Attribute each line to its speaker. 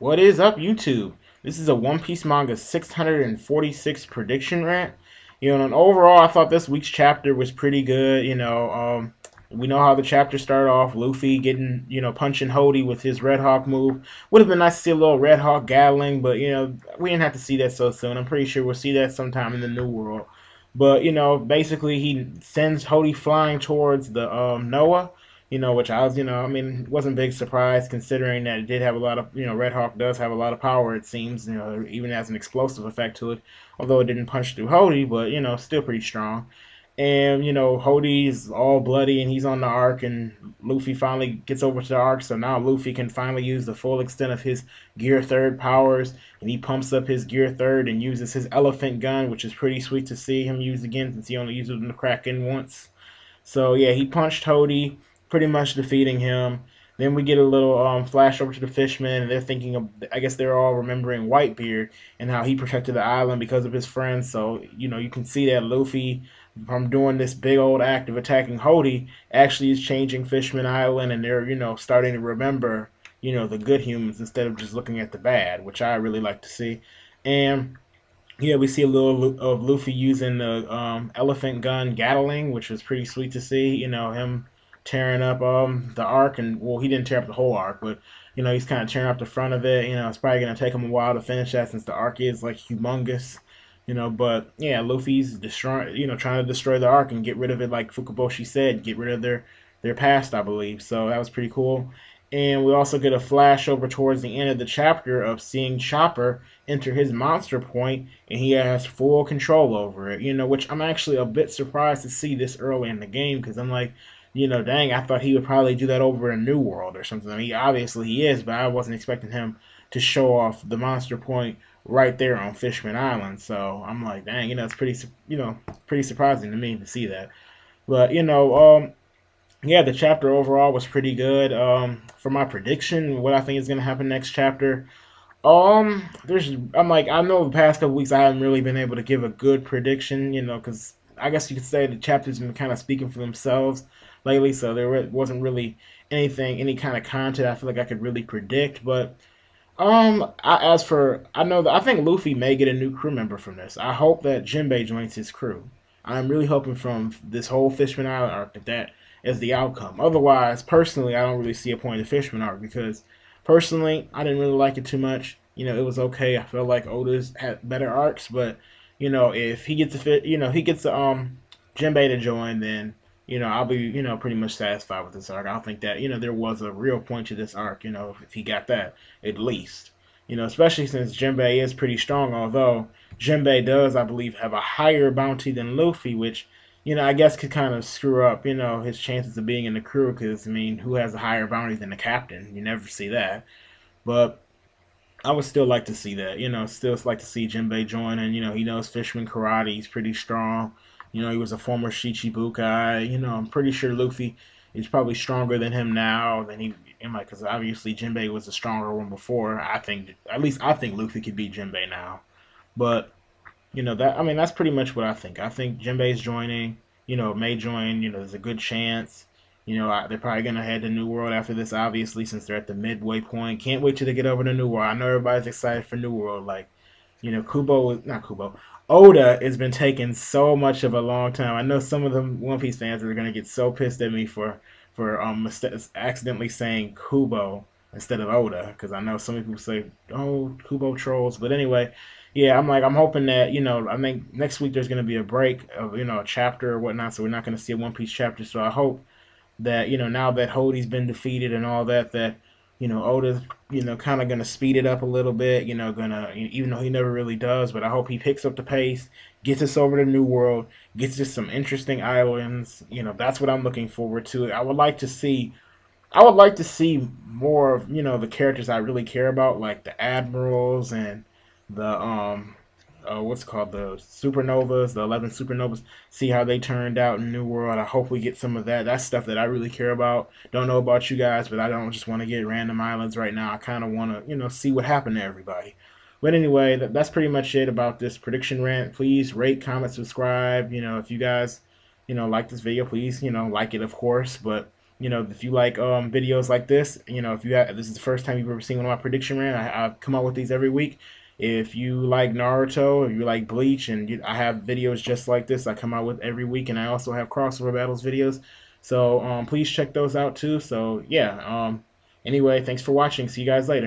Speaker 1: What is up, YouTube? This is a One Piece manga 646 prediction rant. And overall, I thought this week's chapter was pretty good. We know how the chapter started off. Luffy getting, punching Hody with his Red Hawk move. Would have been nice to see a little Red Hawk Gatling, but we didn't have to see that so soon. I'm pretty sure we'll see that sometime in the New World. But basically, he sends Hody flying towards the Noah, which I was, I mean, wasn't a big surprise considering that it did have a lot of, Red Hawk does have a lot of power, it seems, even has an explosive effect to it, although it didn't punch through Hody, but, still pretty strong. And, Hody's all bloody and he's on the arc, and Luffy finally gets over to the arc, so now Luffy can finally use the full extent of his Gear Third powers, and he pumps up his Gear Third and uses his elephant gun, which is pretty sweet to see him use again since he only used it in the Kraken once. So yeah, he punched Hody, pretty much defeating him. Then we get a little flash over to the fishmen, and they're thinking of, I guess they're all remembering Whitebeard and how he protected the island because of his friends. So, you can see that Luffy, from doing this big old act of attacking Hody, actually is changing Fishman Island, and they're, starting to remember, the good humans instead of just looking at the bad, which I really like to see. And yeah, we see a little of Luffy using the elephant gun Gatling, which was pretty sweet to see. Him tearing up the arc, and well, he didn't tear up the whole arc, but he's kind of tearing up the front of it. It's probably gonna take him a while to finish that since the arc is like humongous. But yeah, Luffy's destroying, trying to destroy the arc and get rid of it, like Fukaboshi said, get rid of their past, I believe. So that was pretty cool. And we also get a flash over towards the end of the chapter of seeing Chopper enter his monster point, and he has full control over it. Which I'm actually a bit surprised to see this early in the game, because I'm like, dang, I thought he would probably do that over in New World or something. I mean, obviously he is, but I wasn't expecting him to show off the monster point right there on Fishman Island. So I'm like, dang, it's pretty surprising to me to see that. But yeah, the chapter overall was pretty good. For my prediction, what I think is gonna happen next chapter. I'm like, I know the past couple weeks I haven't really been able to give a good prediction, because I guess you could say the chapters have been kind of speaking for themselves lately, so there wasn't really any kind of content I feel like I could really predict. But I know that I think Luffy may get a new crew member from this. I hope that Jinbei joins his crew. I'm really hoping from this whole Fishman Island arc that is the outcome. Otherwise, personally, I don't really see a point of the Fishman arc, because personally, I didn't really like it too much. It was okay. I felt like Oda's had better arcs, but if he gets a fit, he gets Jinbei to join, then I'll be pretty much satisfied with this arc. I don't think that there was a real point to this arc. If he got that at least, especially since Jinbei is pretty strong. Although Jinbei does, I believe, have a higher bounty than Luffy, which I guess could kind of screw up his chances of being in the crew. Because I mean, who has a higher bounty than the captain? You never see that. But I would still like to see that. Still like to see Jinbei join, and he knows Fishman karate. He's pretty strong. He was a former Shichibukai. I'm pretty sure Luffy is probably stronger than him now than he. Because obviously Jinbei was a stronger one before. I think, at least I think Luffy could beat Jinbei now. But that, I mean, that's pretty much what I think. I think Jinbei's joining. May join. There's a good chance. They're probably gonna head to New World after this, obviously, since they're at the midway point. Can't wait till they get over to New World. I know everybody's excited for New World. Like, not Kubo. Oda has been taking so much of a long time. I know some of the One Piece fans are gonna get so pissed at me for accidentally saying Kubo instead of Oda, because I know some people say, "Oh, Kubo trolls." But anyway, yeah, I'm hoping that I think next week there's gonna be a break of a chapter or whatnot, so we're not gonna see a One Piece chapter. So I hope that now that Hody's been defeated and all that, Oda's kind of gonna speed it up a little bit. Gonna, even though he never really does, but I hope he picks up the pace, gets us over to New World, gets us some interesting islands. That's what I'm looking forward to. I would like to see more of the characters I really care about, like the admirals and the what's called the supernovas, the 11 supernovas. See how they turned out in New World. I hope we get some of that. That's stuff that I really care about. Don't know about you guys, but I don't just want to get random islands right now. I kind of want to see what happened to everybody. But anyway, that's pretty much it about this prediction rant. Please rate, comment, subscribe. If you guys like this video, please like it, of course. But if you like videos like this, if this is the first time you've ever seen one of my prediction rant, I come out with these every week. If you like Naruto, if you like Bleach, and I have videos just like this, I come out with every week, and I also have crossover battles videos. So please check those out too. So yeah. Anyway, thanks for watching. See you guys later.